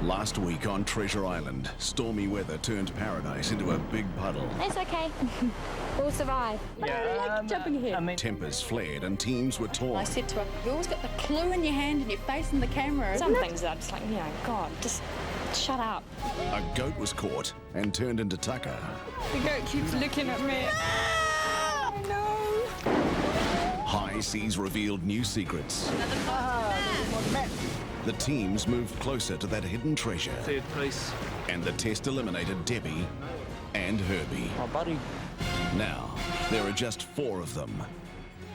Last week on Treasure Island, stormy weather turned paradise into a big puddle. It's okay. We'll survive. But I really like jumping ahead. Tempers flared and teams were torn. I said to her, you've always got the clue in your hand and you're facing the camera. Some things that I'm just like, God, just shut up. A goat was caught and turned into Tucker. The goat keeps looking at me. No! High seas revealed new secrets. The teams moved closer to that hidden treasure. Third place. And the test eliminated Debbie and Herbie. My buddy. Now, there are just 4 of them.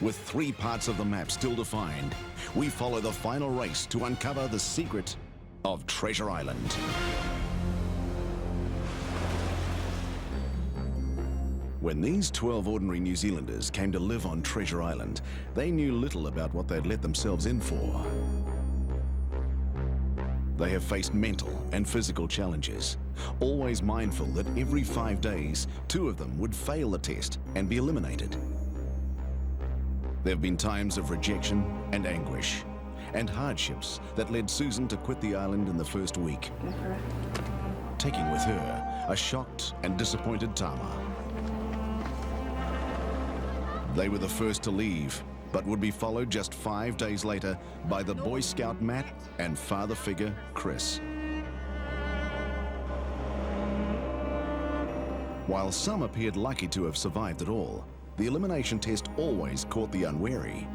With 3 parts of the map still to find, we follow the final race to uncover the secret of Treasure Island. When these 12 ordinary New Zealanders came to live on Treasure Island, they knew little about what they'd let themselves in for. They have faced mental and physical challenges, always mindful that every 5 days, 2 of them would fail the test and be eliminated. There have been times of rejection and anguish, and hardships that led Susan to quit the island in the first week, taking with her a shocked and disappointed Tama. They were the first to leave, but would be followed just 5 days later by the Boy Scout Matt and father figure Chris. While some appeared lucky to have survived it all, the elimination test always caught the unwary.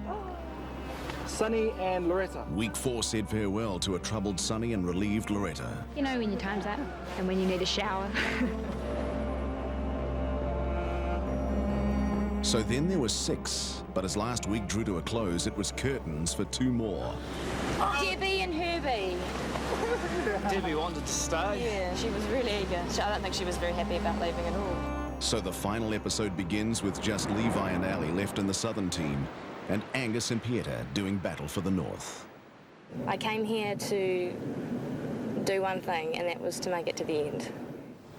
Sunny and Loretta. Week 4 said farewell to a troubled Sunny and relieved Loretta. You know when your time's up and when you need a shower. So then there were 6, but as last week drew to a close, it was curtains for 2 more. Debbie and Herbie. Debbie wanted to stay. Yeah, she was really eager. I don't think she was very happy about leaving at all. So the final episode begins with just Levi and Ali left in the southern team, and Angus and Pieta doing battle for the north. I came here to do one thing, and that was to make it to the end.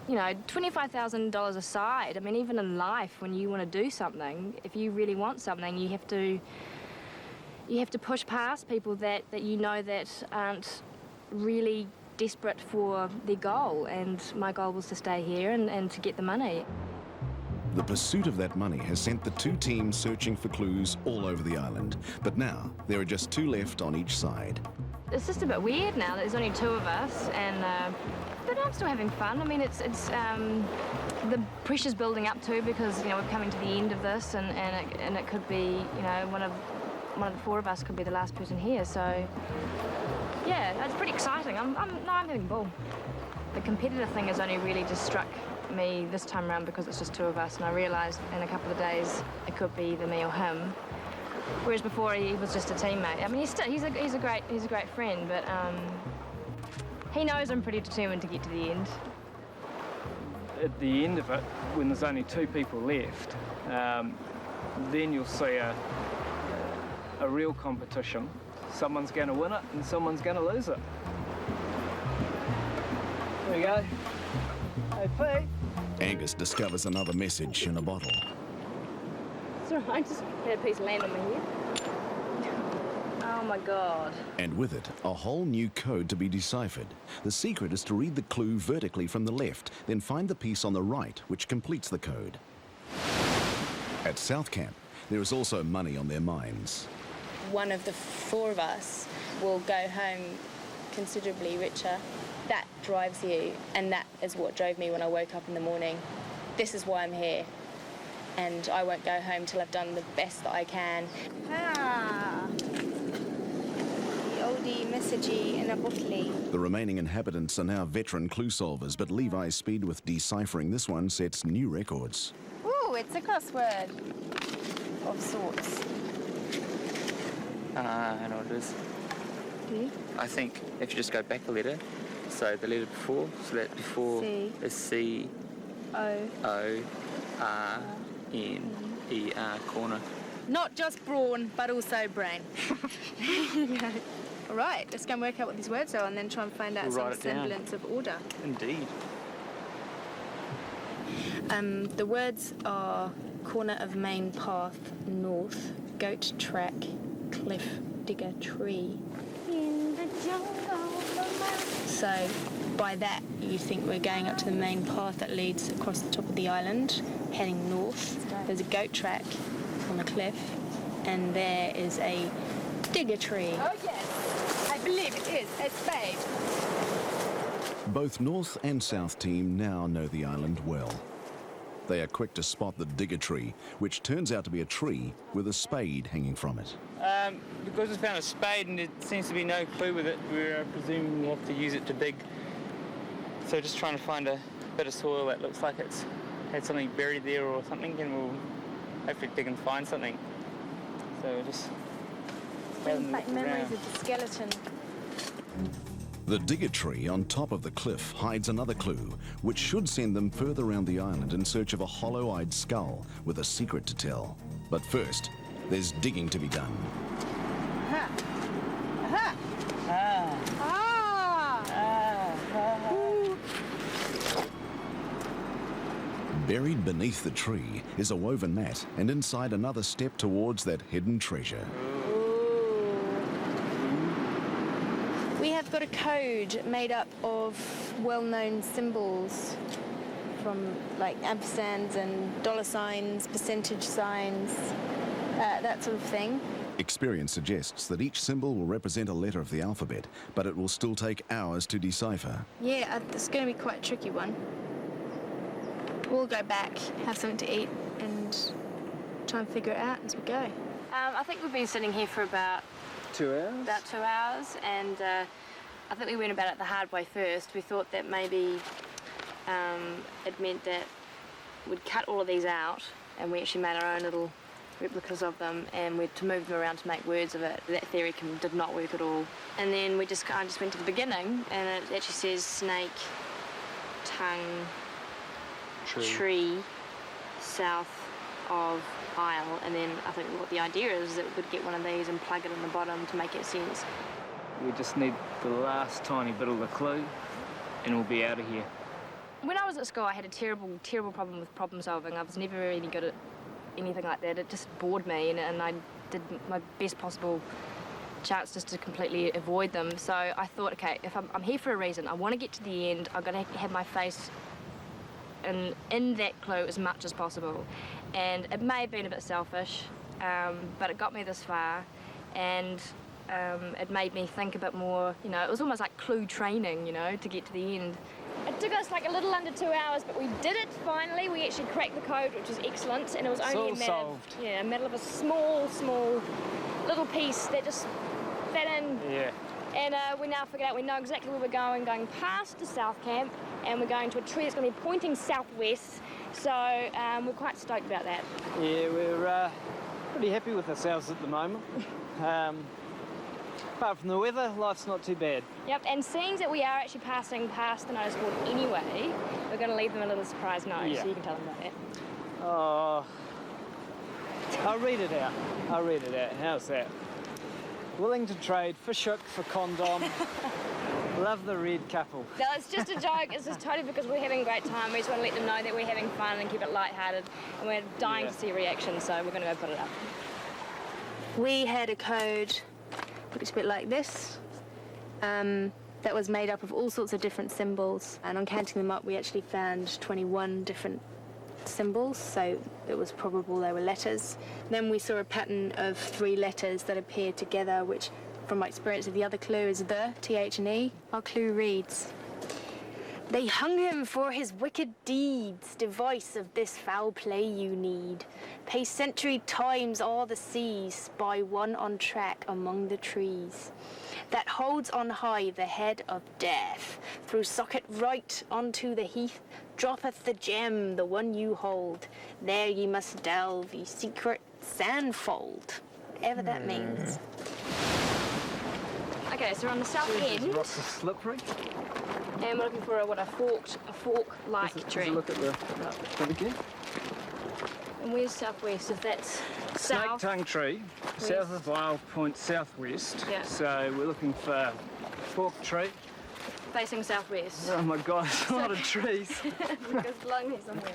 You know, $25,000 aside, I mean, even in life, when you want to do something, if you really want something, you have to push past people that you know that aren't really desperate for their goal. And my goal was to stay here and to get the money. The pursuit of that money has sent the 2 teams searching for clues all over the island. But now, there are just 2 left on each side. It's just a bit weird now that there's only 2 of us, but I'm still having fun. I mean, it's the pressure's building up too because, you know, we're coming to the end of this and it could be, you know, one of the 4 of us could be the last person here. So, yeah, it's pretty exciting. I'm having a ball. The competitive thing has only really just struck me this time around because it's just 2 of us, and I realised in a couple of days it could be either me or him. Whereas before he was just a teammate. I mean, he's a great friend, but he knows I'm pretty determined to get to the end. At the end of it, when there's only 2 people left, then you'll see a real competition. Someone's going to win it and someone's going to lose it. There we go. Hey, P. Angus discovers another message in a bottle. It's all right, I just had a piece of land on my head. Oh my God. And with it, a whole new code to be deciphered. The secret is to read the clue vertically from the left, then find the piece on the right, which completes the code. At South Camp, there is also money on their minds. One of the 4 of us will go home considerably richer. That drives you, and that is what drove me when I woke up in the morning. This is why I'm here, and I won't go home till I've done the best that I can. The oldie messagey in a bottle. The remaining inhabitants are now veteran clue solvers, but Levi's speed with deciphering this one sets new records. Ooh, it's a crossword of sorts. I know what it is. I think if you just go back a letter, so the letter before, so that before is C O R N E R, corner. Not just brawn, but also brain. All right, let's go and work out what these words are and then try and find out some semblance of order. Indeed. The words are corner of main path, north, goat track, cliff, digger, tree. In the jungle, the So by that, you think we're going up to the main path that leads across the top of the island, heading north. There's a goat track on a cliff, and there is a digger tree. Oh yes, I believe it is a spade. Both North and South team now know the island well. They are quick to spot the digger tree, which turns out to be a tree with a spade hanging from it. Because we found a spade and there seems to be no clue with it, we're presuming we'll have to use it to dig. So just trying to find a bit of soil that looks like it's had something buried there or something, and we'll hopefully dig and find something. So we're just Brings back memories of the skeleton. The digger tree on top of the cliff hides another clue, which should send them further around the island in search of a hollow-eyed skull with a secret to tell. But first, there's digging to be done. Aha. Aha. Buried beneath the tree is a woven mat, and inside another step towards that hidden treasure. We have got a code made up of well-known symbols from like ampersands and dollar signs, percentage signs, that sort of thing. Experience suggests that each symbol will represent a letter of the alphabet, but it will still take hours to decipher. Yeah, it's going to be quite a tricky one. We'll go back, have something to eat, and try and figure it out as we go. I think we've been sitting here for about 2 hours? About 2 hours, and I think we went about it the hard way first. We thought that maybe it meant that we'd cut all of these out, and we actually made our own little replicas of them, and we'd to move them around to make words of it. That theory did not work at all. And then I just went to the beginning, and it actually says snake, tongue, tree, south of Isle, and then I think what the idea is that we'd get one of these and plug it in the bottom to make it sense. We just need the last tiny bit of the clue, and we'll be out of here. When I was at school, I had a terrible problem with problem solving. I was never really good at anything like that. It just bored me, and I did my best possible chance just to completely avoid them. So I thought, okay, if I'm here for a reason, I want to get to the end, I've got to have my face in that clue as much as possible. And it may have been a bit selfish, but it got me this far, and it made me think a bit more, you know, it was almost like clue training, you know, to get to the end. It took us like a little under 2 hours, but we did it finally. We actually cracked the code, which was excellent, and it was only a matter of a small little piece that just fed in. Yeah. And we now figured out we know exactly where we're going past the south camp, and we're going to a tree that's going to be pointing southwest. So we're quite stoked about that. Yeah, we're pretty happy with ourselves at the moment. Apart from the weather, life's not too bad. Yep, and seeing that we are actually passing past the notice board anyway, we're going to leave them a little surprise note, so you can tell them about that. Oh, I'll read it out. How's that? Willing to trade fish hook for condom. Love the red couple. No, it's just a joke. It's just totally because we're having a great time. We just want to let them know that we're having fun and keep it lighthearted. And we're dying to see a reaction, so we're going to go put it up. We had a code, looks a bit like this, that was made up of all sorts of different symbols. And on counting them up, we actually found 21 different symbols, so it was probable they were letters. Then we saw a pattern of 3 letters that appeared together, which, from my experience of the other clue, is the, T-H and E. Our clue reads, "They hung him for his wicked deeds, device of this foul play you need. Pay century times all the seas, spy one on track among the trees. That holds on high the head of death, through socket right onto the heath, droppeth the gem, the one you hold. There ye must delve, ye secret sandfold." Whatever that means. Okay, so we're on the south end, Rocks are slippery. and we're looking for a fork-like tree. Look at the again. And where's southwest? If that's Snake south. tongue tree, south of Isle Point southwest. Yeah. So we're looking for fork tree. Facing southwest. Oh my God, there's a lot of trees. Because along here somewhere.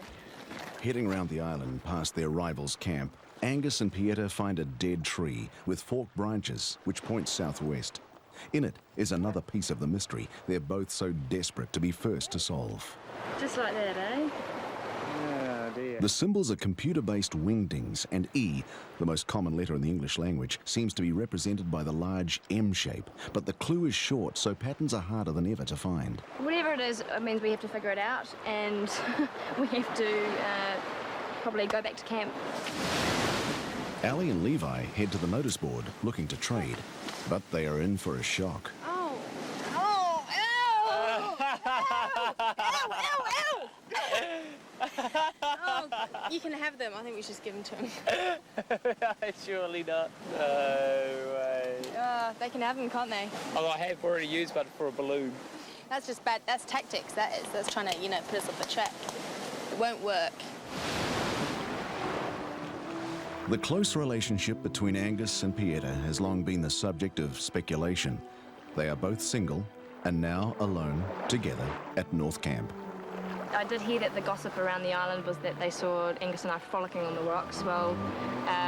Heading round the island past their rivals' camp, Angus and Pieta find a dead tree with forked branches which point southwest. In it is another piece of the mystery they're both so desperate to be first to solve. Just like that, eh? Oh dear. The symbols are computer-based wingdings, and E, the most common letter in the English language, seems to be represented by the large M shape. But the clue is short, so patterns are harder than ever to find. Whatever it is, it means we have to figure it out, and we have to probably go back to camp. Ali and Levi head to the notice board looking to trade, but they are in for a shock. Oh! Oh! Ow! Ow! Ow! Ow! Oh, you can have them. I think we should just give them to him. Surely not. No way. They can have them, can't they? Although I have already used one for a balloon. That's just bad. That's tactics, that is. That's trying to, put us off the track. It won't work. The close relationship between Angus and Pieta has long been the subject of speculation. They are both single and now alone together at North Camp. I did hear that the gossip around the island was that they saw Angus and I frolicking on the rocks. Well,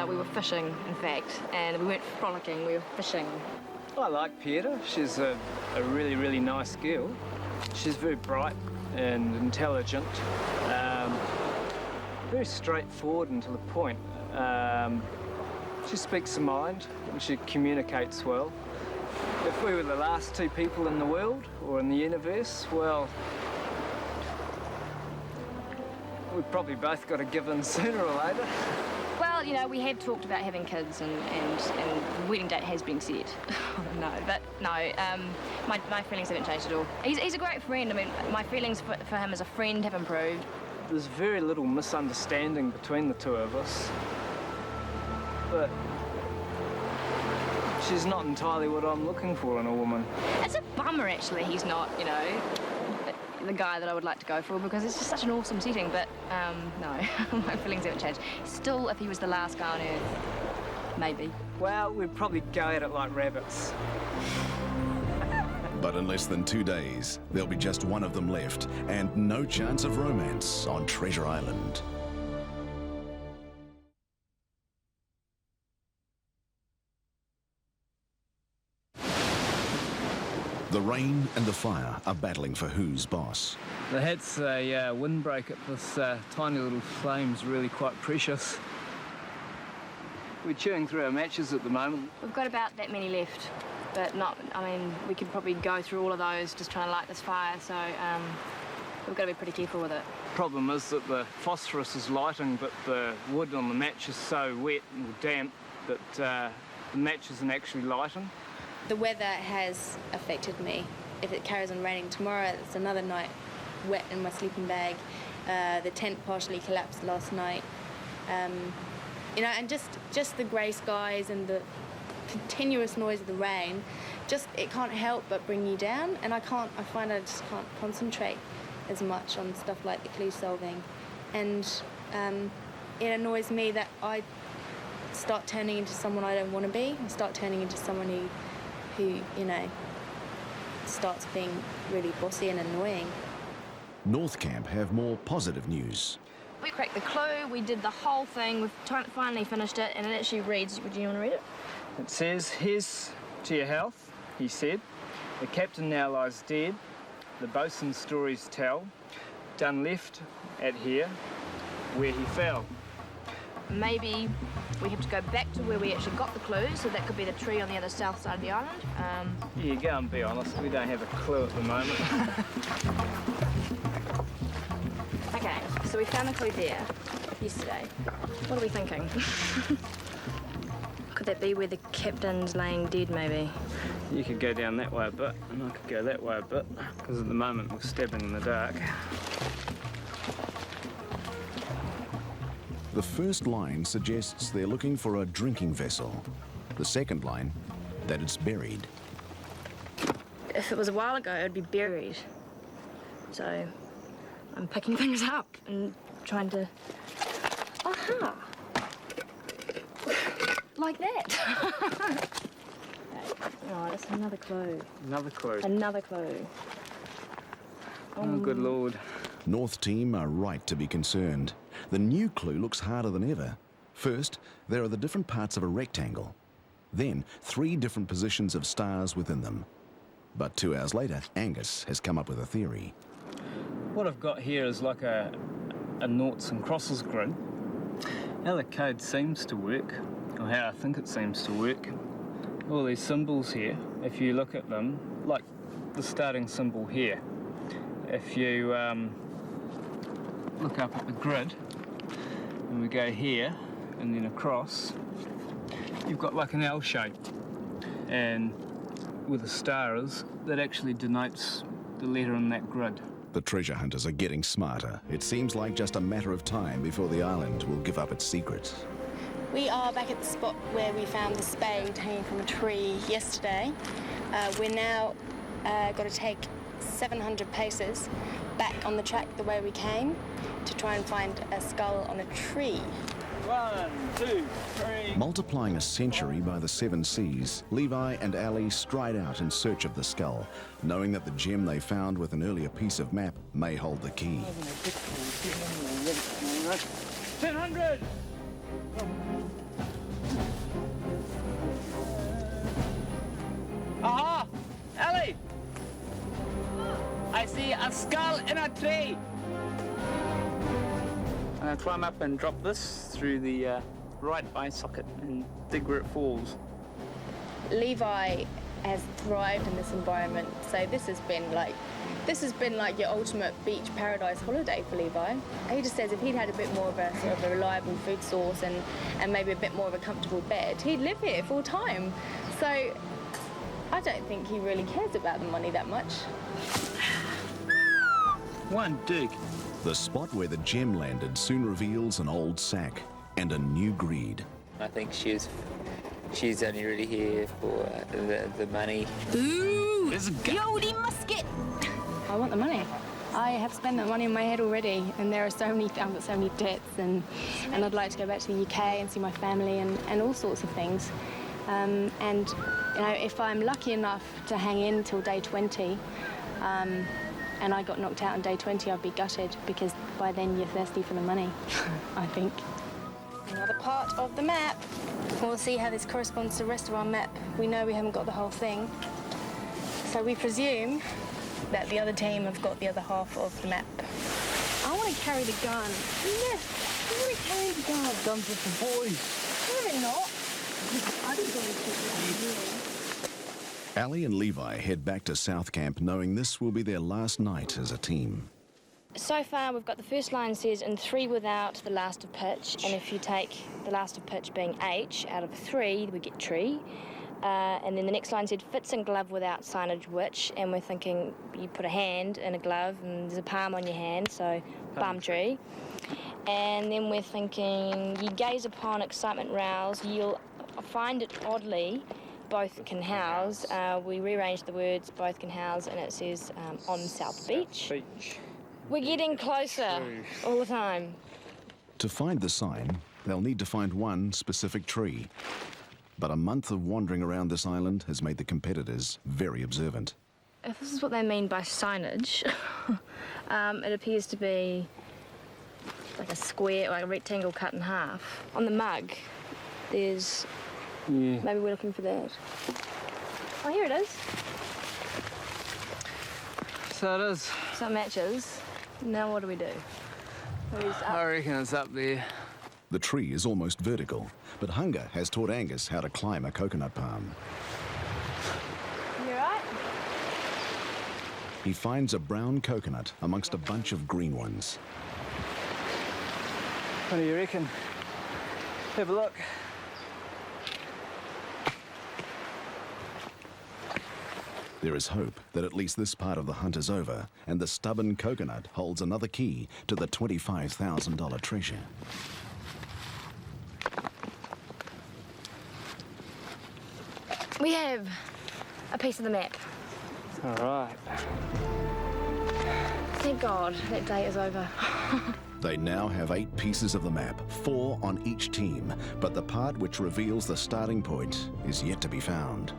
we were fishing, in fact, and we weren't frolicking, we were fishing. I like Pieta. She's a really, really nice girl. She's very bright and intelligent, very straightforward and to the point. She speaks her mind and she communicates well. If we were the last two people in the world or in the universe, well, we've probably both got to give in sooner or later. Well, we have talked about having kids and the wedding date has been set. No, my feelings haven't changed at all. He's a great friend. I mean, my feelings for him as a friend have improved. There's very little misunderstanding between the two of us. But she's not entirely what I'm looking for in a woman. It's a bummer, actually, he's not, the guy that I would like to go for, because it's just such an awesome setting. But, no, my feelings haven't changed. Still, if he was the last guy on Earth, maybe. Well, we'd probably go at it like rabbits. But in less than 2 days, there'll be just one of them left, and no chance of romance on Treasure Island. The rain and the fire are battling for who's boss. The hat's a windbreak at this tiny little flame's really quite precious. We're chewing through our matches at the moment. We've got about that many left, but we could probably go through all of those just trying to light this fire, so we've got to be pretty careful with it. Problem is that the phosphorus is lighting, but the wood on the match is so wet and damp that the match isn't actually lighting. The weather has affected me. If it carries on raining tomorrow, it's another night wet in my sleeping bag. The tent partially collapsed last night. And just the grey skies and the continuous noise of the rain, it can't help but bring you down. And I find I just can't concentrate as much on stuff like the clue solving. And it annoys me that I start turning into someone I don't want to be. I start turning into someone who starts being really bossy and annoying. North Camp have more positive news. We cracked the clue, we did the whole thing, we've finally finished it, and it actually reads, would you want to read it? It says, "Here's to your health," he said. "The captain now lies dead. The boatswain's stories tell. Done left at here, where he fell." Maybe we have to go back to where we actually got the clue, so that could be the tree on the other south side of the island. Yeah, go and be honest, we don't have a clue at the moment. Okay, so we found the clue there yesterday. What are we thinking? Could that be where the captain's laying dead, maybe? You could go down that way a bit, and I could go that way a bit, because at the moment we're stabbing in the dark. The first line suggests they're looking for a drinking vessel. The second line, that it's buried. If it was a while ago, it would be buried. So I'm picking things up and trying to... Aha! Like that. Oh, that's another clue. Another clue. Another clue. Oh, good Lord. North team are right to be concerned. The new clue looks harder than ever. First, there are the different parts of a rectangle. then 3 different positions of stars within them. But 2 hours later, Angus has come up with a theory. What I've got here is like a noughts and crosses grid. How the code seems to work, or how I think it seems to work, all these symbols here, if you look at them, like the starting symbol here, if you look up at the grid, and we go here, and then across, you've got like an L shape, and where the star is, that actually denotes the letter in that grid. The treasure hunters are getting smarter. It seems like just a matter of time before the island will give up its secrets. We are back at the spot where we found the spade hanging from a tree yesterday. We're now got to take 700 paces back on the track the way we came to try and find a skull on a tree. 1, 2, 3. Multiplying a century by the 7 seas, Levi and Ali stride out in search of the skull, knowing that the gem they found with an earlier piece of map may hold the key. 1000! Aha! Ali! I see a skull in a tree! I'm going to climb up and drop this through the right eye socket and dig where it falls. Levi has thrived in this environment, so this has been like your ultimate beach paradise holiday for Levi. He just says if he'd had a bit more of a sort of a reliable food source and maybe a bit more of a comfortable bed, he'd live here full time. So I don't think he really cares about the money that much. One dig. The spot where the gem landed soon reveals an old sack and a new greed. I think she's only really here for the money. Ooh, There's a gun. Yodi musket. I want the money. I have spent that money in my head already, and I've got so many debts, and I'd like to go back to the UK and see my family and all sorts of things. And you know, if I'm lucky enough to hang in till day 20, and I got knocked out on day 20, I'd be gutted, because by then you're thirsty for the money, I think. Another part of the map. We'll see how this corresponds to the rest of our map. We know we haven't got the whole thing, so we presume that the other team have got the other half of the map. I want to carry the gun. Yes, I want to carry the gun. Guns with the boys. No, they're not. I didn't go with Ali and Levi head back to South Camp knowing this will be their last night as a team. So far, we've got the first line says in 3 without the last of pitch, and if you take the last of pitch being H out of 3, we get tree. And then the next line said fits and glove without signage which, and we're thinking you put a hand in a glove and there's a palm on your hand, so palm tree. And then we're thinking you gaze upon excitement rouse, you'll find it oddly both can house. We rearranged the words both can house, and it says on South Beach. We're getting closer all the time. To find the sign, they'll need to find one specific tree. But a month of wandering around this island has made the competitors very observant. If this is what they mean by signage, it appears to be like a square, like a rectangle cut in half. On the mug, there's... Yeah. Maybe we're looking for that. Oh, here it is. So it is. So it matches. Now what do we do? I reckon it's up there. The tree is almost vertical, but hunger has taught Angus how to climb a coconut palm. You right? He finds a brown coconut amongst a bunch of green ones. What do you reckon? Have a look. There is hope that at least this part of the hunt is over, and the stubborn coconut holds another key to the $25,000 treasure. We have a piece of the map. All right. Thank God that day is over. They now have 8 pieces of the map, 4 on each team, but the part which reveals the starting point is yet to be found.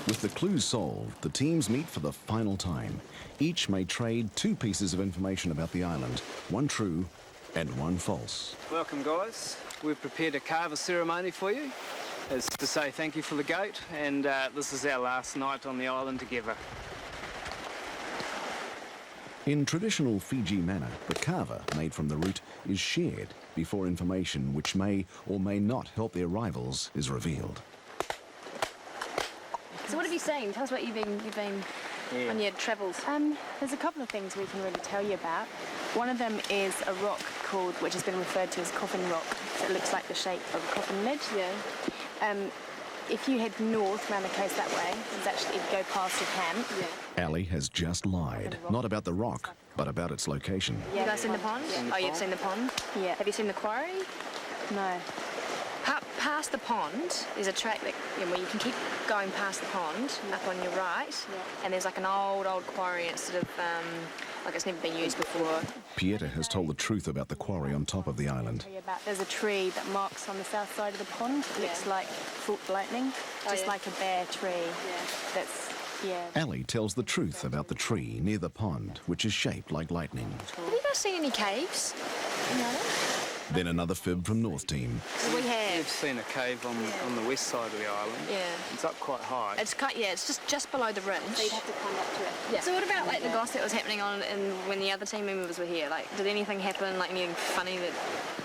With the clues solved, the teams meet for the final time. Each may trade 2 pieces of information about the island, 1 true and 1 false. Welcome, guys. We've prepared a carver ceremony for you. is to say thank you for the goat, and this is our last night on the island together. In traditional Fiji manner, the kava made from the root is shared before information which may or may not help their rivals is revealed. So what have you seen? Tell us what you've been on your travels. There's a couple of things we can really tell you about. One of them is a rock which has been referred to as coffin rock. So it looks like the shape of a coffin lid. Yeah. If you head north around the coast that way, it's actually, if you go past the camp. Yeah. Ali has just lied, not about the rock, but about its location. You guys seen the pond? Yeah. Oh, you've seen the pond? Yeah. Have you seen the quarry? No. Past the pond, there's a track that, where you can keep going past the pond, up on your right, and there's like an old quarry. It's sort of like it's never been used before. Pieta has told the truth about the quarry on top of the island. There's a tree that marks on the south side of the pond. It looks like forked lightning, just like a bare tree. Ali tells the truth about the tree near the pond, which is shaped like lightning. Have you guys seen any caves? No. Then another fib from North Team. We have. We've seen a cave on the west side of the island. Yeah. It's up quite high. It's just below the ridge. So you'd have to climb up to it. Yeah. So what about like the gossip that was happening when the other team members were here? Like, did anything happen? Like anything funny that?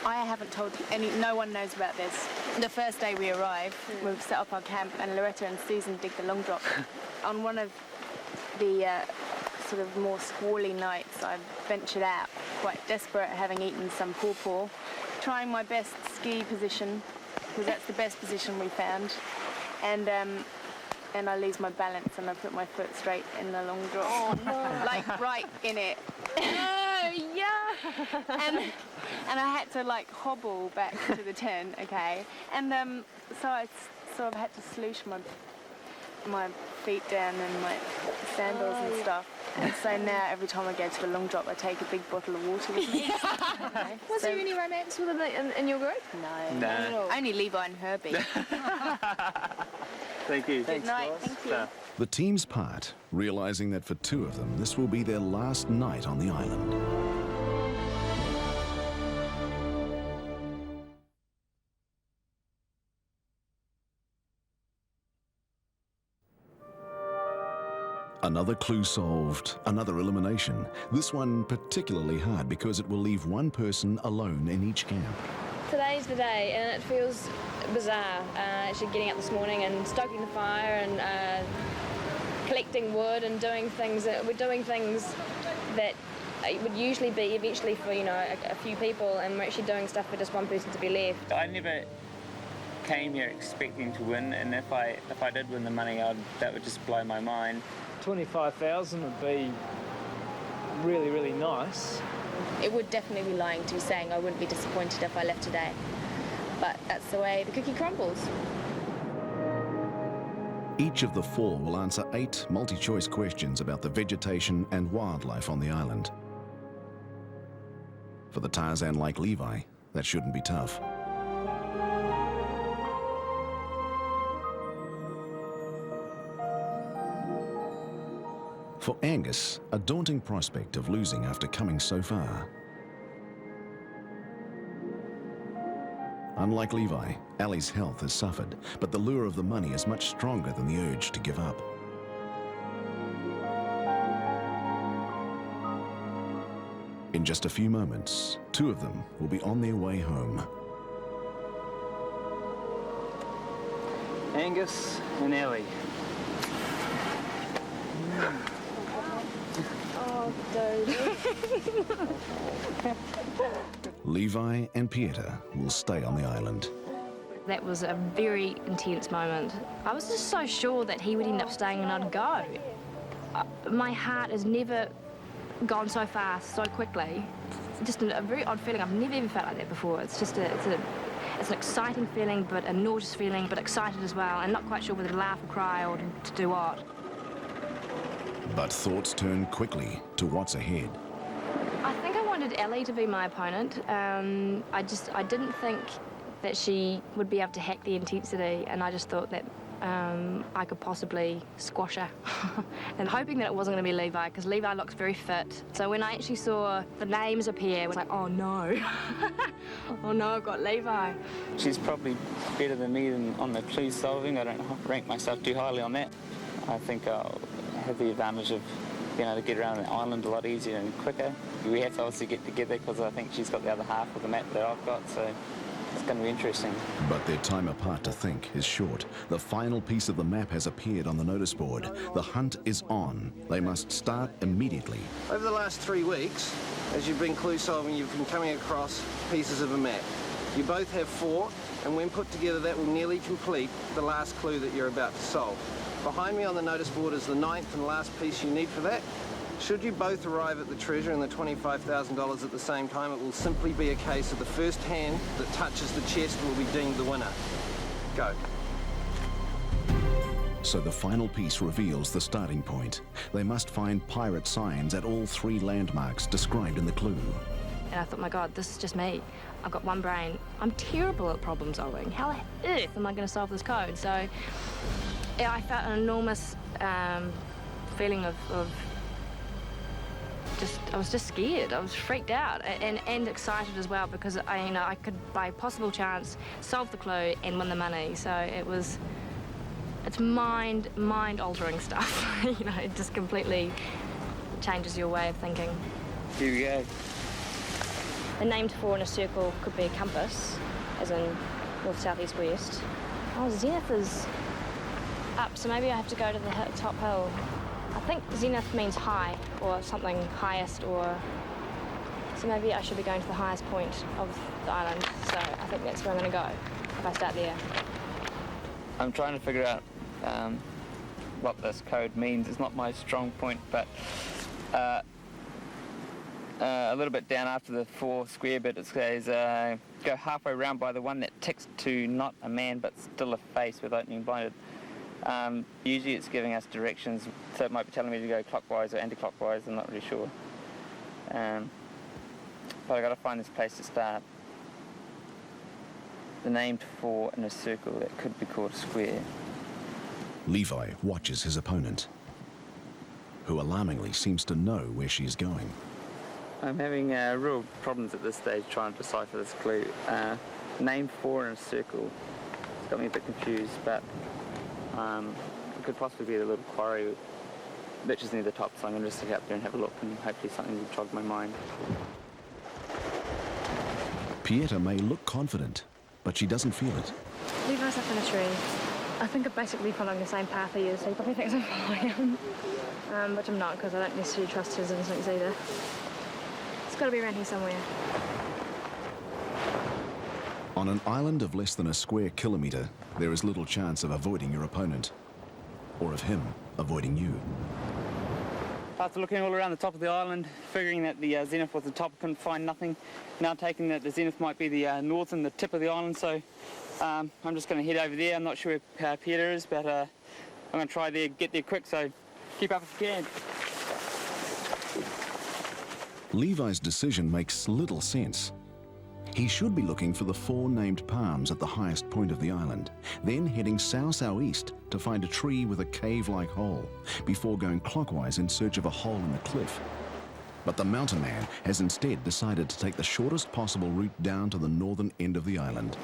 I haven't told no one knows about this. The first day we arrived, we set up our camp, and Loretta and Susan dig the long drop. On one of the sort of more squally nights, I ventured out, quite desperate, having eaten some pawpaw, trying my best ski position, because that's the best position we found, and I lose my balance and I put my foot straight in the long drop. Oh no! Like right in it. Oh yeah! And I had to like hobble back to the tent, okay? And so I sort of had to sloosh my feet down and my sandals and stuff. And so now every time I go to a long drop, I take a big bottle of water with me. Okay? Was there any romance with them in your group? No. Only Levi and Herbie. Thank you. Good night. Thank you. The team's part, realizing that for two of them, this will be their last night on the island. Another clue solved, another elimination. This one particularly hard because it will leave one person alone in each camp. Today's the day, and it feels bizarre. Actually getting up this morning and stoking the fire and collecting wood and doing things. We're doing things that would usually be eventually for a few people, and we're actually doing stuff for just one person to be left. I never came here expecting to win, and if I did win the money, that would just blow my mind. 25,000 would be really, really nice. It would definitely be lying to saying I wouldn't be disappointed if I left today. But that's the way the cookie crumbles. Each of the four will answer 8 multi-choice questions about the vegetation and wildlife on the island. For the Tarzan like Levi, that shouldn't be tough. For Angus, a daunting prospect of losing after coming so far. Unlike Levi, Ali's health has suffered, but the lure of the money is much stronger than the urge to give up. In just a few moments, 2 of them will be on their way home. Angus and Ellie. Oh, dude. Levi and Pieta will stay on the island. That was a very intense moment. I was just so sure that he would end up staying and I'd go. My heart has never gone so fast, so quickly. Just a very odd feeling. I've never ever felt like that before. It's just it's an exciting feeling, but a nauseous feeling, but excited as well, and not quite sure whether to laugh or cry or to do what. But thoughts turn quickly to what's ahead. I think I wanted Ellie to be my opponent. I didn't think that she would be able to hack the intensity, and I just thought that I could possibly squash her. And hoping that it wasn't going to be Levi, because Levi looks very fit. So when I actually saw the names appear, I was like, oh no. Oh no, I've got Levi. She's probably better than me on the clue solving. I don't rank myself too highly on that. I think I'll have the advantage of being able to get around the island a lot easier and quicker. We have to obviously get together because I think she's got the other half of the map that I've got, so it's going to be interesting. But their time apart to think is short. The final piece of the map has appeared on the notice board. The hunt is on. They must start immediately. Over the last 3 weeks, as you've been clue solving, you've been coming across pieces of a map. You both have 4, and when put together, that will nearly complete the last clue that you're about to solve. Behind me on the notice board is the 9th and last piece you need for that. Should you both arrive at the treasure and the $25,000 at the same time, it will simply be a case of the first hand that touches the chest will be deemed the winner. Go. So the final piece reveals the starting point. They must find pirate signs at all 3 landmarks described in the clue. And I thought, my God, this is just me. I've got one brain. I'm terrible at problem solving. How on earth am I going to solve this code? So yeah, I felt an enormous feeling of I was just scared. I was freaked out and excited as well, because I could, by possible chance, solve the clue and win the money. So it's mind-altering stuff. It just completely changes your way of thinking. Here we go. The named 4 in a circle could be a compass, as in north, south, east, west. Oh, zenith is up, so maybe I have to go to the top hill. I think zenith means high, or something highest, or... So maybe I should be going to the highest point of the island. So I think that's where I'm going to go, if I start there. I'm trying to figure out what this code means. It's not my strong point, but a little bit down after the 4 square bit, it says go halfway round by the one that ticks to not a man, but still a face with opening blinded. Usually it's giving us directions, so it might be telling me to go clockwise or anti-clockwise. I'm not really sure. But I've got to find this place to start. The named 4 in a circle that could be called a square. Levi watches his opponent, who alarmingly seems to know where she is going. I'm having real problems at this stage trying to decipher this clue. Named 4 in a circle. It's got me a bit confused, but it could possibly be the little quarry which is near the top, so I'm going to just stick out there and have a look, and hopefully something will jog my mind. Pieta may look confident, but she doesn't feel it. Levi's up in a tree. I think I'm basically following the same path he is, so he probably thinks I'm following him. Which I'm not, because I don't necessarily trust his instincts either. It's got to be around here somewhere. On an island of less than a square kilometre, there is little chance of avoiding your opponent, or of him avoiding you. After looking all around the top of the island, figuring that the zenith was the top, couldn't find nothing. Now taking that the zenith might be the north and the tip of the island, so I'm just going to head over there. I'm not sure where Peter is, but I'm going to try there, get there quick, so keep up if you can. Levi's decision makes little sense. He should be looking for the 4 named palms at the highest point of the island, then heading south-southeast to find a tree with a cave-like hole, before going clockwise in search of a hole in the cliff. But the mountain man has instead decided to take the shortest possible route down to the northern end of the island.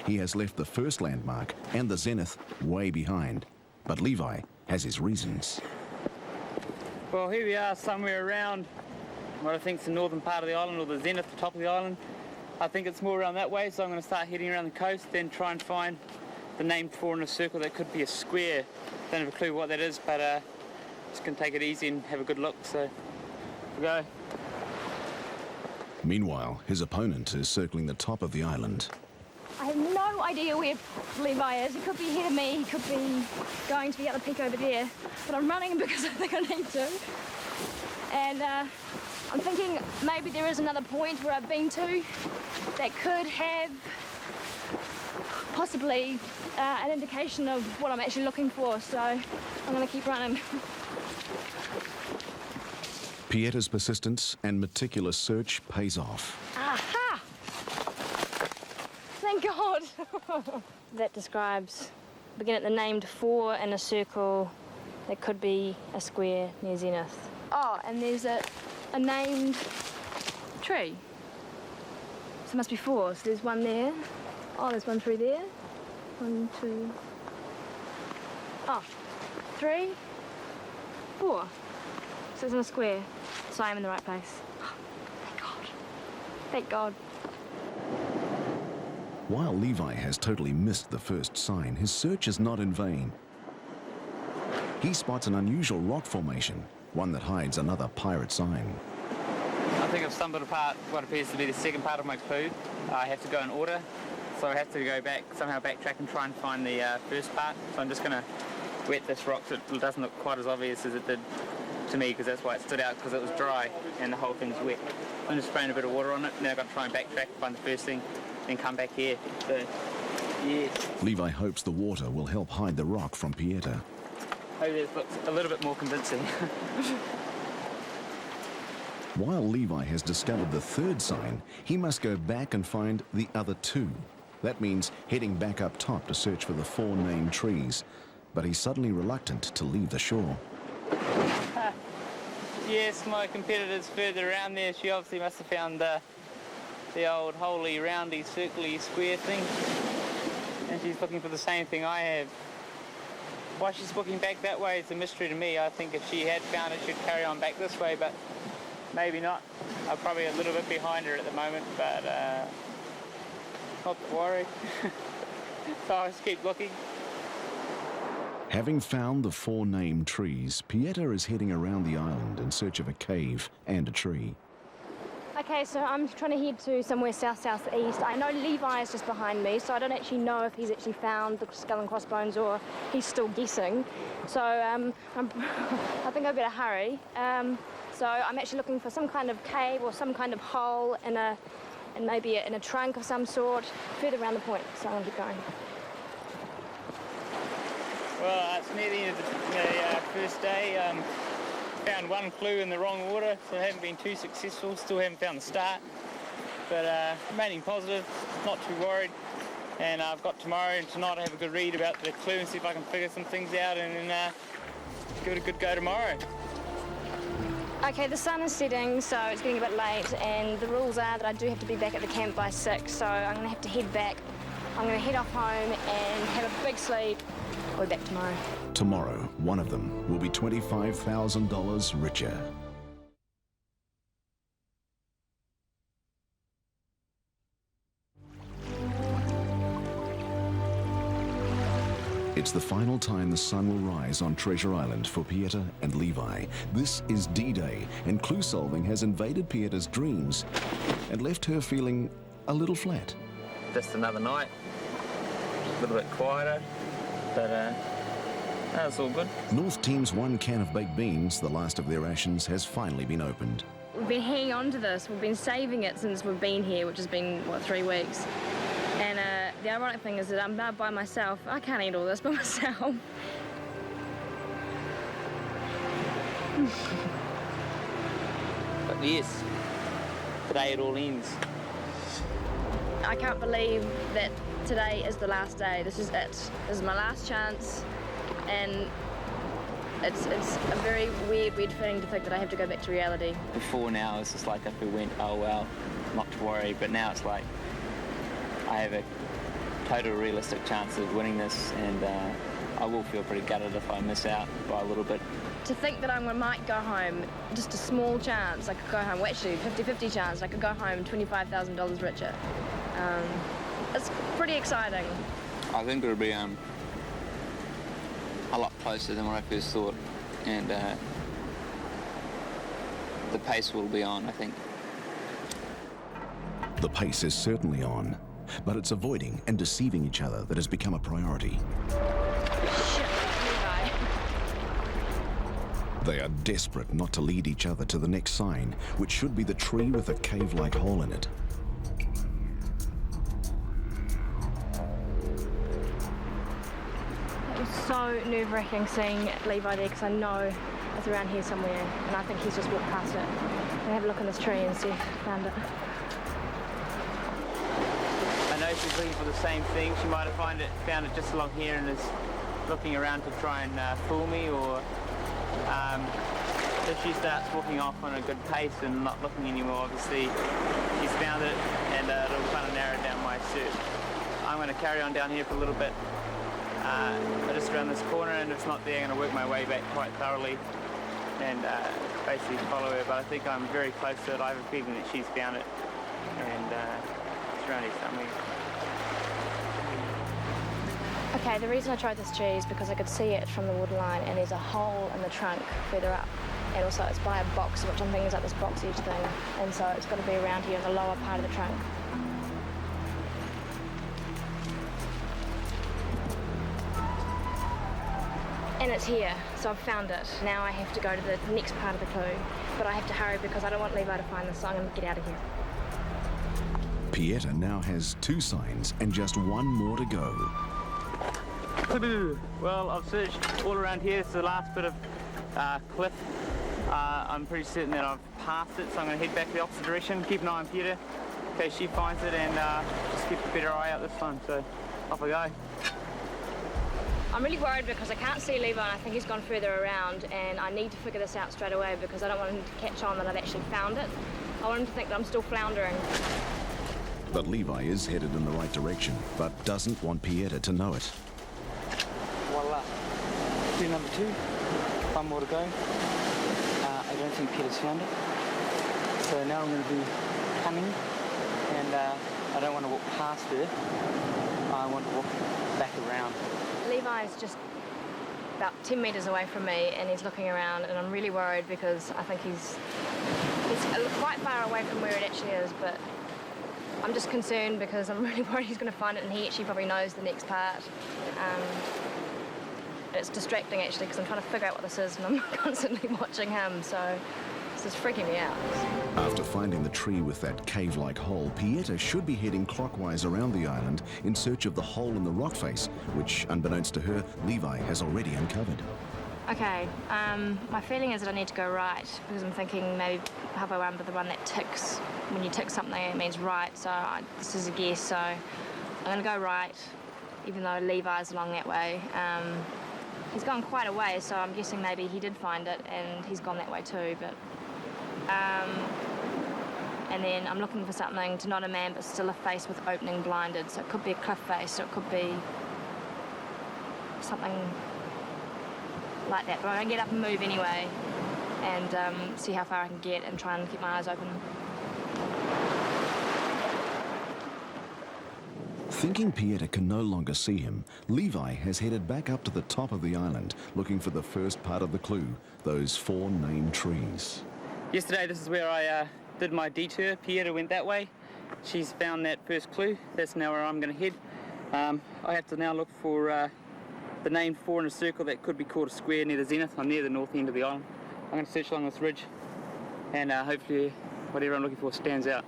He has left the first landmark and the zenith way behind, but Levi has his reasons. Well, here we are, somewhere around what I think is the northern part of the island, or the zenith, the top of the island. I think it's more around that way, so I'm going to start heading around the coast, then try and find the named 4 in a circle that could be a square. Don't have a clue what that is, but just going to take it easy and have a good look, so we'll go. Meanwhile, his opponent is circling the top of the island. I have no idea where Levi is. He could be ahead of me, he could be going to the other peak over there, but I'm running because I think I need to. And I'm thinking maybe there is another point where I've been to that could have possibly an indication of what I'm actually looking for, so I'm going to keep running. Pieta's persistence and meticulous search pays off. Aha! Thank God! That describes begin at the named 4 in a circle that could be a square near zenith. Oh, and there's a named tree. So it must be 4. So there's one there. Oh, there's one through there. 1, 2. Oh, 3, 4. So it's in a square. So I'm in the right place. Oh, thank God. Thank God. While Levi has totally missed the first sign, his search is not in vain. He spots an unusual rock formation, one that hides another pirate sign. I think I've stumbled upon what appears to be the second part of my clue. I have to go in order, so I have to go back, somehow backtrack and try and find the first part. So I'm just going to wet this rock so it doesn't look quite as obvious as it did to me, because that's why it stood out, because it was dry and the whole thing's wet. I'm just spraying a bit of water on it. Now I've got to try and backtrack, find the first thing, then come back here. So, yes. Levi hopes the water will help hide the rock from Pieta. Maybe this looks a little bit more convincing. While Levi has discovered the third sign, he must go back and find the other 2. That means heading back up top to search for the 4 named trees. But he's suddenly reluctant to leave the shore. Yes, my competitor's further around there. She obviously must have found the old holy, roundy, circly, square thing. And she's looking for the same thing I have. Why she's looking back that way is a mystery to me. I think if she had found it, she'd carry on back this way, but maybe not. I'm probably a little bit behind her at the moment, but not to worry. So I'll just keep looking. Having found the 4 named trees, Pieta is heading around the island in search of a cave and a tree. Okay, so I'm trying to head to somewhere south-southeast. I know Levi is just behind me, so I don't actually know if he's actually found the skull and crossbones or he's still guessing. So I think I better hurry. So I'm actually looking for some kind of cave or some kind of hole in maybe in a trunk of some sort further around the point. So I'm going to keep going. Well, it's near the end of the first day. Found one clue in the wrong order, so I haven't been too successful. Still haven't found the start, but remaining positive, not too worried. And I've got tomorrow and tonight I have a good read about the clue and see if I can figure some things out, and then give it a good go tomorrow. Okay, the sun is setting, so it's getting a bit late, and the rules are that I do have to be back at the camp by 6, so I'm going to have to head back. I'm going to head off home and have a big sleep. I'll be back tomorrow. Tomorrow, one of them will be $25,000 richer. It's the final time the sun will rise on Treasure Island for Pieta and Levi. This is D-Day, and clue solving has invaded Pieta's dreams and left her feeling a little flat. Just another night, a little bit quieter, but that's all good. North Team's 1 can of baked beans, the last of their rations, has finally been opened. We've been hanging on to this. We've been saving it since we've been here, which has been, 3 weeks. And the ironic thing is that I'm now by myself. I can't eat all this by myself. But yes, today it all ends. I can't believe that today is the last day. This is it. This is my last chance, and it's a very weird feeling to think that I have to go back to reality. Before now, it's just like if we went, oh well, not to worry. But now it's like I have a total realistic chance of winning this, and I will feel pretty gutted if I miss out by a little bit. To think that I might go home, just a small chance, I could go home, well actually 50-50 chance, I could go home $25,000 richer. It's pretty exciting. I think it'll be a lot closer than what I first thought, and the pace will be on, I think. The pace is certainly on, but it's avoiding and deceiving each other that has become a priority. Shit, Levi. They are desperate not to lead each other to the next sign, which should be the tree with a cave-like hole in it. It was so nerve-wracking seeing Levi there, because I know it's around here somewhere, and I think he's just walked past it. I'm gonna have a look in this tree and see if I found it. I know she's looking for the same thing. She might have found it just along here and is looking around to try and fool me, or if she starts walking off on a good pace and not looking anymore, obviously she's found it, and it'll kind of narrow down my search. I'm going to carry on down here for a little bit, just around this corner, and if it's not there, I'm going to work my way back quite thoroughly and basically follow her. But I think I'm very close to it. I have a feeling that she's found it, and it's around here somewhere. Okay, the reason I tried this tree is because I could see it from the wood line, and there's a hole in the trunk further up. And also it's by a box, which I'm thinking is like this box edge thing. And so it's got to be around here in the lower part of the trunk. And it's here, so I've found it. Now I have to go to the next part of the clue. But I have to hurry because I don't want Levi to find this, so I'm going to get out of here. Pieta now has 2 signs and just 1 more to go. Well, I've searched all around here. It's the last bit of cliff. I'm pretty certain that I've passed it, so I'm going to head back the opposite direction, keep an eye on Pieta in case she finds it, and just keep a better eye out this time. So off I go. I'm really worried because I can't see Levi, and I think he's gone further around, and I need to figure this out straight away because I don't want him to catch on that I've actually found it. I want him to think that I'm still floundering. But Levi is headed in the right direction, but doesn't want Pieta to know it. Voila. Clue number 2. 1 more to go. I don't think Pieta's found it. So now I'm going to be coming, and I don't want to walk past her. I want to walk back around. Levi's just about 10 metres away from me, and he's looking around, and I'm really worried because I think he's quite far away from where it actually is, but I'm just concerned because I'm really worried he's going to find it, and he actually probably knows the next part. It's distracting actually because I'm trying to figure out what this is, and I'm constantly watching him, so this is freaking me out. After finding the tree with that cave-like hole, Pieta should be heading clockwise around the island in search of the hole in the rock face, which, unbeknownst to her, Levi has already uncovered. Okay, my feeling is that I need to go right because I'm thinking maybe halfway around the one that ticks. When you tick something, it means right, so this is a guess, so I'm going to go right, even though Levi's along that way. He's gone quite a way, so I'm guessing maybe he did find it and he's gone that way too, but... and then I'm looking for something to not a man, but still a face with opening blinded, so it could be a cliff face, or it could be something like that. But I'm going to get up and move anyway, and see how far I can get and try and keep my eyes open. Thinking Pieta can no longer see him, Levi has headed back up to the top of the island, looking for the first part of the clue, those 4 named trees. Yesterday, this is where I did my detour. Pieta went that way. She's found that first clue. That's now where I'm going to head. I have to now look for the named 4 in a circle that could be called a square near the zenith. I'm near the north end of the island. I'm going to search along this ridge, and hopefully whatever I'm looking for stands out.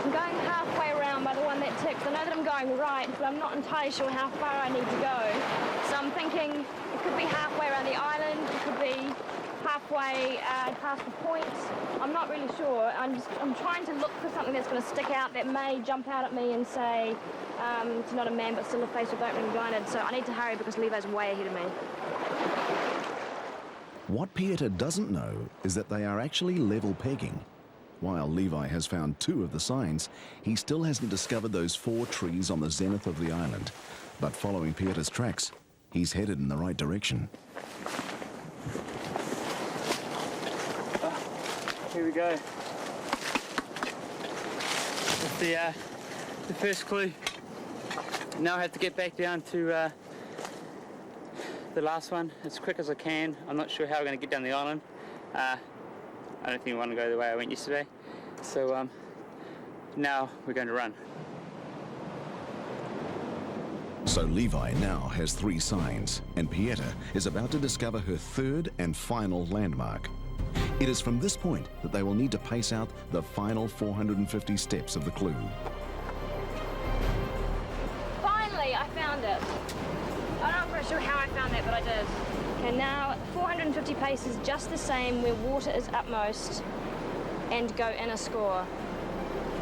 I'm going halfway around by the one that ticks. I know that I'm going right, but I'm not entirely sure how far I need to go. So I'm thinking it could be halfway around the island, it could be halfway past the point. I'm not really sure. I'm trying to look for something that's going to stick out that may jump out at me and say it's not a man but still a face with opening blinded. So I need to hurry because Levi's way ahead of me. What Pieta doesn't know is that they are actually level pegging. While Levi has found 2 of the signs, he still hasn't discovered those 4 trees on the zenith of the island. But following Pieta's tracks, he's headed in the right direction. Here we go. That's the first clue. Now I have to get back down to the last one as quick as I can. I'm not sure how I'm going to get down the island. I don't think I want to go the way I went yesterday. So now we're going to run. So Levi now has 3 signs, and Pieta is about to discover her 3rd and final landmark. It is from this point that they will need to pace out the final 450 steps of the clue. Finally, I found it. I'm not quite sure how I found that, but I did. Okay, now 450 paces, just the same where water is upmost, and go in a score.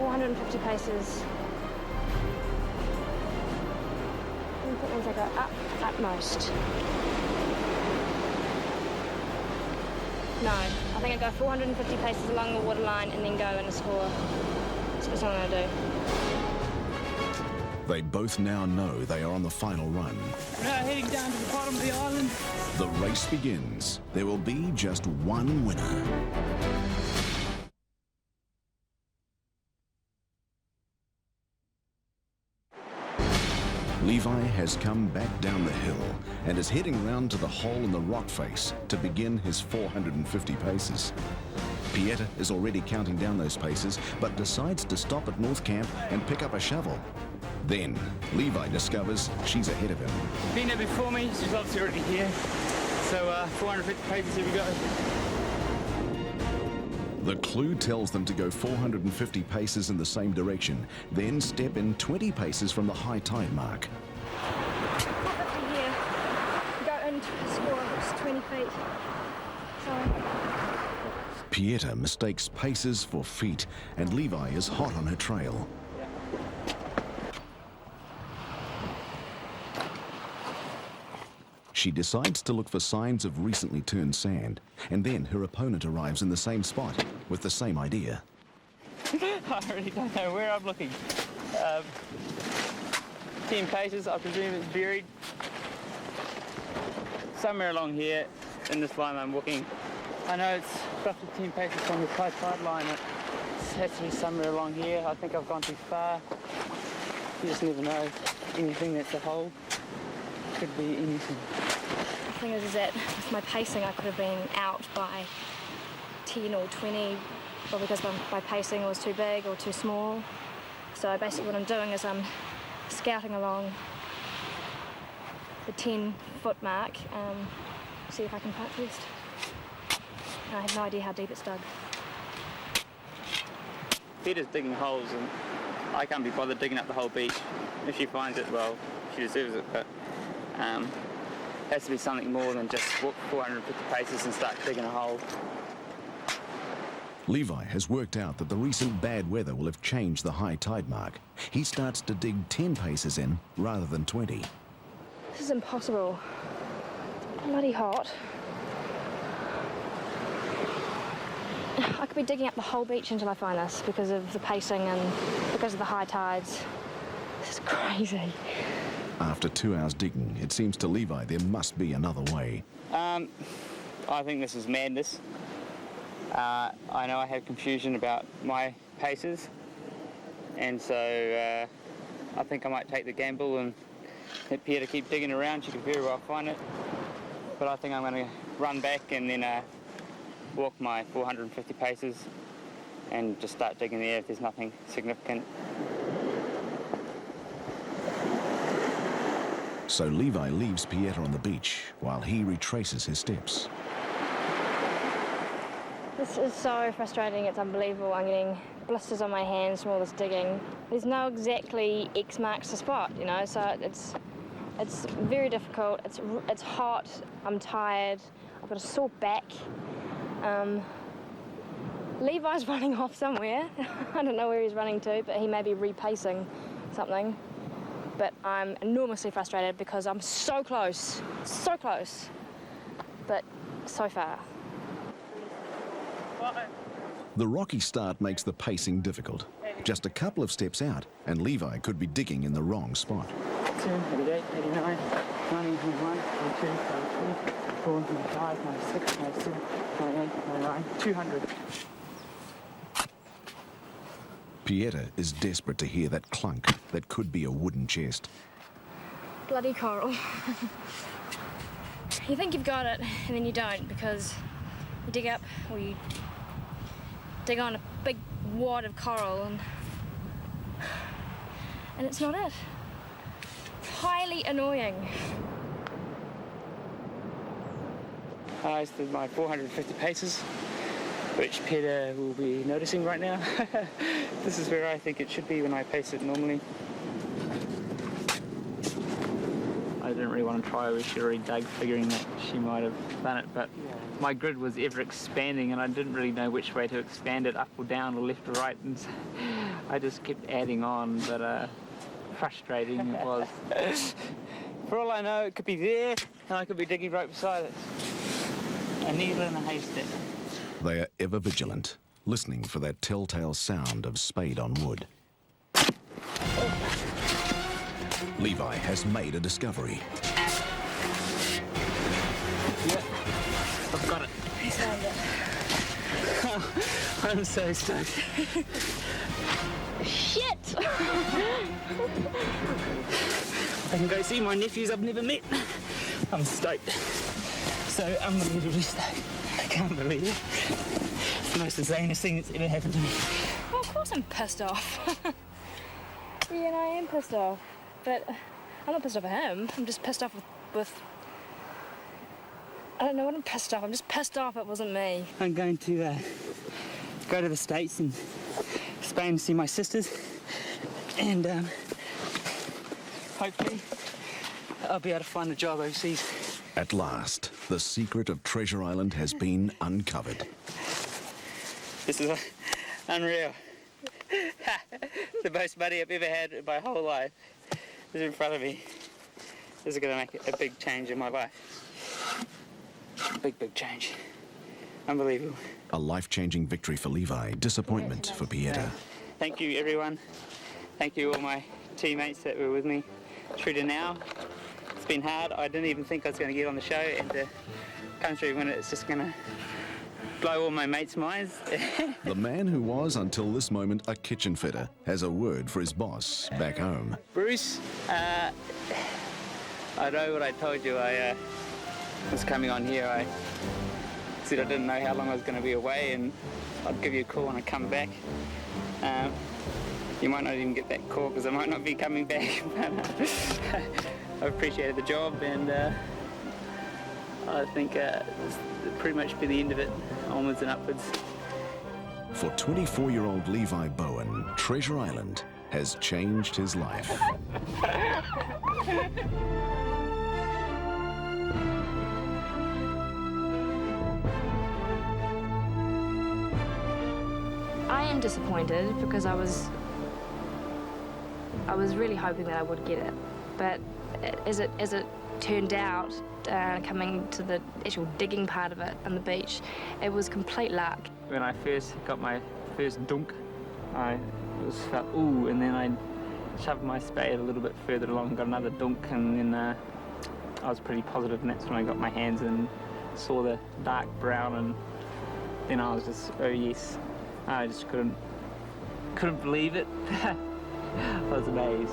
450 paces. That means I go up most. No, I think I go 450 paces along the waterline and then go and score. That's what I'm going to do. They both now know they are on the final run. We're now heading down to the bottom of the island. The race begins. There will be just one winner. Levi has come back down the hill and is heading round to the hole in the rock face to begin his 450 paces. Pieta is already counting down those paces, but decides to stop at North Camp and pick up a shovel. Then, Levi discovers she's ahead of him. Been there before me, she's obviously already here. So 450 paces, here we go. The clue tells them to go 450 paces in the same direction, then step in 20 paces from the high tide mark. 450 here. Go and score. It's 20 feet. Sorry. Pieta mistakes paces for feet, and Levi is hot on her trail. She decides to look for signs of recently turned sand, and then her opponent arrives in the same spot with the same idea. I really don't know where I'm looking. 10 paces, I presume it's buried. Somewhere along here in this line I'm walking. I know it's roughly 10 paces from the high tide line. It has to be somewhere along here. I think I've gone too far. You just never know. Anything that's a hole could be anything. The thing is that with my pacing, I could have been out by 10 or 20, or because my pacing was too big or too small. So basically what I'm doing is I'm scouting along the 10-foot mark, see if I can punt first. And I have no idea how deep it's dug. Peter's digging holes and I can't be bothered digging up the whole beach. If she finds it, well, she deserves it, but has to be something more than just walk 450 paces and start digging a hole. Levi has worked out that the recent bad weather will have changed the high tide mark. He starts to dig 10 paces in rather than 20. This is impossible. It's bloody hot. I could be digging up the whole beach until I find this because of the pacing and because of the high tides. This is crazy. After 2 hours digging, it seems to Levi there must be another way. I think this is madness. I know I have confusion about my paces, and so I think I might take the gamble and let Pierre keep digging around. She could very well find it, but I think I'm going to run back and then walk my 450 paces and just start digging there if there's nothing significant. So Levi leaves Pieta on the beach while he retraces his steps. This is so frustrating, it's unbelievable. I'm getting blisters on my hands from all this digging. There's no exactly X marks the spot, you know, so it's very difficult. It's hot, I'm tired, I've got a sore back. Levi's running off somewhere. I don't know where he's running to, but he may be repacing something. But I'm enormously frustrated because I'm so close, but so far. The rocky start makes the pacing difficult. Just a couple of steps out, and Levi could be digging in the wrong spot. 88, 89, 90, 91, 92, 93, 94, 95, 96, 97, 98, 99, 200. Pieta is desperate to hear that clunk that could be a wooden chest. Bloody coral. You think you've got it, and then you don't, because you dig up, or you dig on a big wad of coral, and it's not it. It's highly annoying. I did my 450 paces, which Peter will be noticing right now. This is where I think it should be when I pace it normally. I didn't really want to try where she already dug, figuring that she might have done it, but my grid was ever expanding and I didn't really know which way to expand it, up or down or left or right, and I just kept adding on, but frustrating it was. For all I know, it could be there, and I could be digging right beside it. A needle in a haystack. They are ever vigilant, listening for that telltale sound of spade on wood. Levi has made a discovery. Yep, I've got it. I'm so stoked. Shit! I can go see my nephews I've never met. I'm stoked. So unbelievably stoked. I can't believe it. It's the most insanest thing that's ever happened to me. Well, of course I'm pissed off. Yeah, I am pissed off. But I'm not pissed off at him. I'm just pissed off with... I don't know what I'm pissed off. I'm just pissed off it wasn't me. I'm going to go to the States and Spain to see my sisters. And hopefully I'll be able to find a job overseas. At last, the secret of Treasure Island has been uncovered. This is unreal. The most money I've ever had in my whole life is in front of me. This is going to make a big change in my life. Big change. Unbelievable. A life-changing victory for Levi, disappointment for Pieta. Thank you, everyone. Thank you, all my teammates that were with me through to now. It's been hard. I didn't even think I was going to get on the show, and to come through when it's just going to blow all my mates' minds. The man who was, until this moment, a kitchen fitter has a word for his boss back home. Bruce, I know what I told you. I was coming on here. I said I didn't know how long I was going to be away, and I'd give you a call when I come back. You might not even get that call because I might not be coming back. But I appreciated the job, and I think this will pretty much be the end of it, onwards and upwards. For 24-year-old Levi Bowen, Treasure Island has changed his life. I am disappointed because I was really hoping that I would get it, but as it turned out, coming to the actual digging part of it on the beach, it was complete luck. When I first got my first dunk, I felt ooh, and then I shoved my spade a little bit further along, got another dunk, and then I was pretty positive, and that's when I got my hands and saw the dark brown, and then I was just, oh yes. I just couldn't believe it. I was amazed.